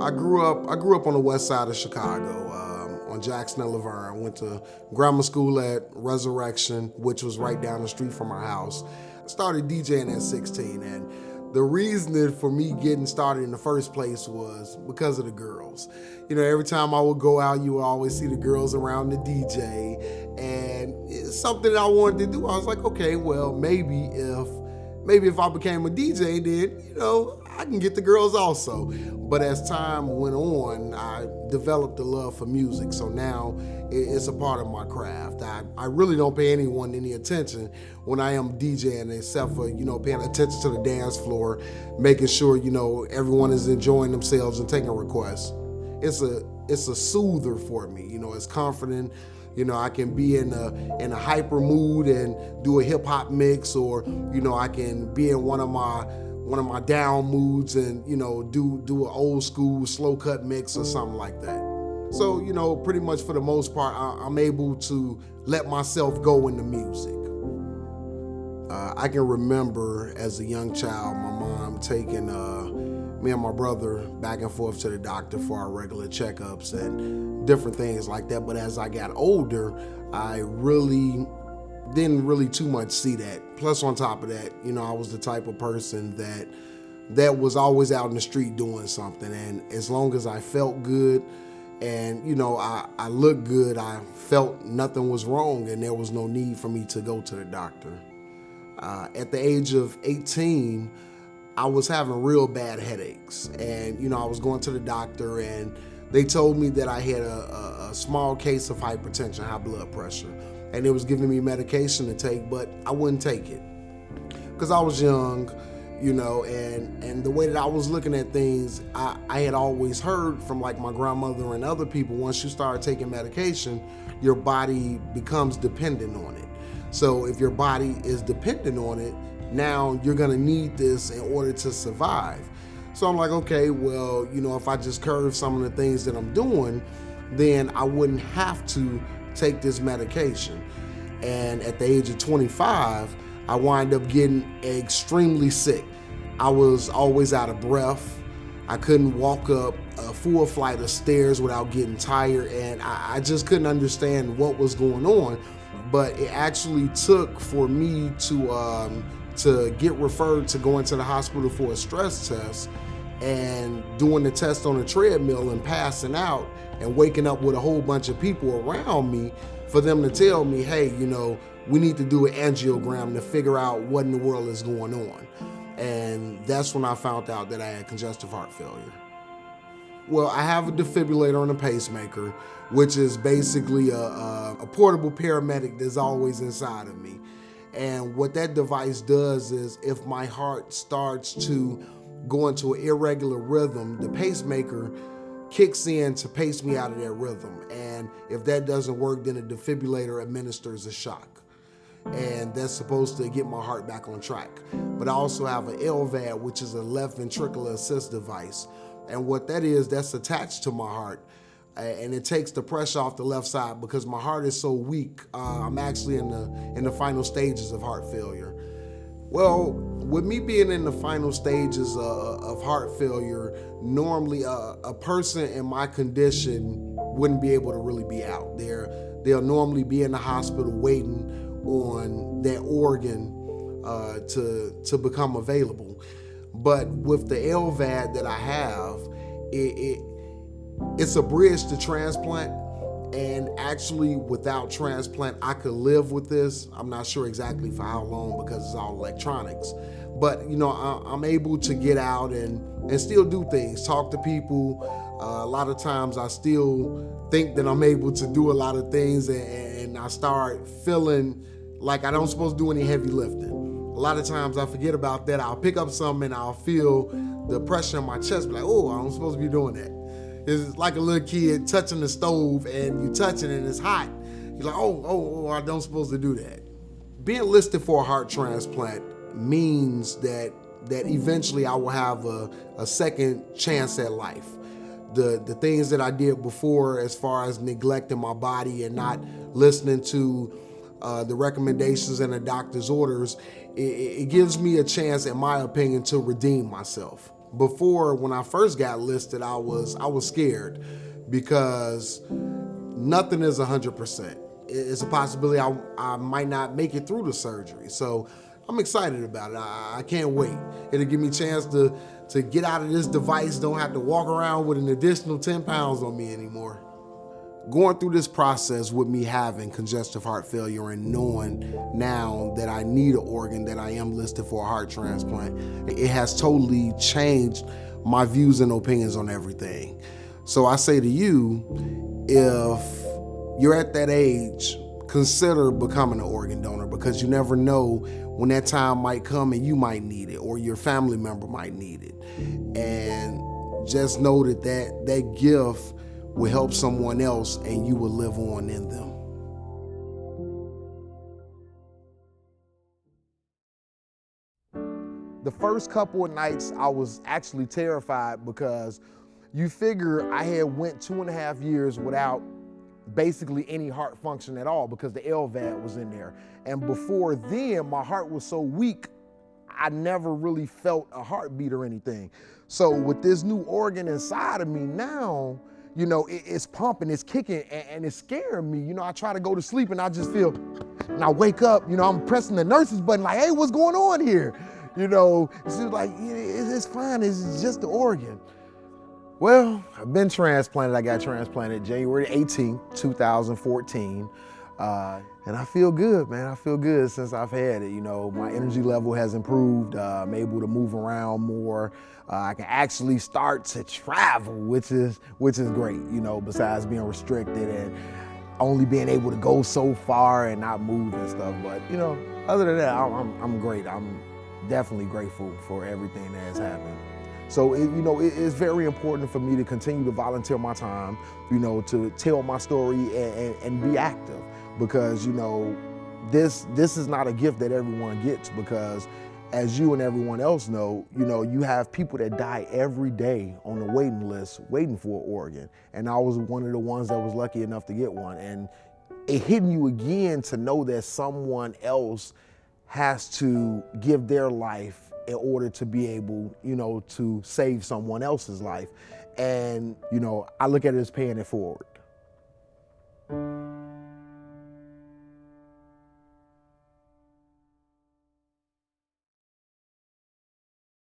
I grew up on the west side of Chicago, on Jackson and Laverne. I went to grammar school at Resurrection, which was right down the street from our house. I started DJing at 16, and the reasoning for me getting started in the first place was because of the girls. You know, every time I would go out, you would always see the girls around the DJ, and it's something that I wanted to do. I was like, okay, well, maybe if I became a DJ, then, you know, I can get the girls also. But as time went on, I developed a love for music. So now it's a part of my craft. I really don't pay anyone any attention when I am DJing, except for, you know, paying attention to the dance floor, making sure, you know, everyone is enjoying themselves and taking requests. It's a soother for me. You know, it's comforting. You know, I can be in a hyper mood and do a hip hop mix, or, you know, I can be in one of my down moods and, you know, do an old school slow cut mix or something like that. So, you know, pretty much for the most part, I'm able to let myself go into music. I can remember as a young child, my mom taking me and my brother back and forth to the doctor for our regular checkups and different things like that. But as I got older, I didn't really too much see that. Plus, on top of that, you know, I was the type of person that was always out in the street doing something. And as long as I felt good and, you know, I looked good, I felt nothing was wrong and there was no need for me to go to the doctor. At the age of 18, I was having real bad headaches. And, you know, I was going to the doctor and they told me that I had a small case of hypertension, high blood pressure. And it was giving me medication to take, but I wouldn't take it because I was young, you know, and the way that I was looking at things, I had always heard from like my grandmother and other people, once you start taking medication, your body becomes dependent on it. So if your body is dependent on it, now you're gonna need this in order to survive. So I'm like, okay, well, you know, if I just curb some of the things that I'm doing, then I wouldn't have to take this medication. And at the age of 25, I wind up getting extremely sick. I was always out of breath. I couldn't walk up a full flight of stairs without getting tired, and I just couldn't understand what was going on. But it actually took for me to get referred to going to the hospital for a stress test and doing the test on a treadmill and passing out and waking up with a whole bunch of people around me for them to tell me, hey, you know, we need to do an angiogram to figure out what in the world is going on. And that's when I found out that I had congestive heart failure. Well, I have a defibrillator and a pacemaker, which is basically a portable paramedic that's always inside of me. And what that device does is if my heart starts to go into an irregular rhythm, the pacemaker kicks in to pace me out of that rhythm. And if that doesn't work, then a defibrillator administers a shock. And that's supposed to get my heart back on track. But I also have an LVAD, which is a left ventricular assist device. And what that is, that's attached to my heart. And it takes the pressure off the left side because my heart is so weak. I'm actually in the final stages of heart failure. Well, with me being in the final stages of heart failure, normally a person in my condition wouldn't be able to really be out there. They'll normally be in the hospital waiting on that organ to become available. But with the LVAD that I have, it's a bridge to transplant. And actually, without transplant, I could live with this. I'm not sure exactly for how long because it's all electronics. But, you know, I'm able to get out and still do things, talk to people. A lot of times I still think that I'm able to do a lot of things, and I start feeling like I don't supposed to do any heavy lifting. A lot of times I forget about that. I'll pick up something and I'll feel the pressure in my chest, be like, oh, I'm supposed to be doing that. It's like a little kid touching the stove and you touch it and it's hot. You're like, oh, I don't supposed to do that. Being listed for a heart transplant means that eventually I will have a second chance at life. The things that I did before as far as neglecting my body and not listening to the recommendations and the doctor's orders, it gives me a chance, in my opinion, to redeem myself. Before, when I first got listed, I was scared because nothing is 100%. It's a possibility I might not make it through the surgery. So I'm excited about it. I can't wait. It'll give me a chance to get out of this device, don't have to walk around with an additional 10 pounds on me anymore. Going through this process with me having congestive heart failure and knowing now that I need an organ, that I am listed for a heart transplant, it has totally changed my views and opinions on everything. So I say to you, if you're at that age, consider becoming an organ donor, because you never know when that time might come and you might need it, or your family member might need it. And just know that gift will help someone else and you will live on in them. The first couple of nights I was actually terrified, because you figure I had went 2.5 years without basically any heart function at all, because the LVAD was in there. And before then, my heart was so weak, I never really felt a heartbeat or anything. So with this new organ inside of me now, it's pumping, it's kicking, and it's scaring me. I try to go to sleep and I just feel, and I wake up, I'm pressing the nurse's button like, hey, what's going on here? It's just like, it's fine, it's just the organ. Well, I've been transplanted. I got transplanted January 18th, 2014. And I feel good, man. I feel good since I've had it. My energy level has improved. I'm able to move around more. I can actually start to travel, which is great, besides being restricted and only being able to go so far and not move and stuff. But, other than that, I'm great. I'm definitely grateful for everything that has happened. So, it's very important for me to continue to volunteer my time, to tell my story and be active, because, this is not a gift that everyone gets, because as you and everyone else know, you have people that die every day on the waiting list waiting for an organ. And I was one of the ones that was lucky enough to get one. And it hitting you again to know that someone else has to give their life in order to be able, to save someone else's life. And, I look at it as paying it forward.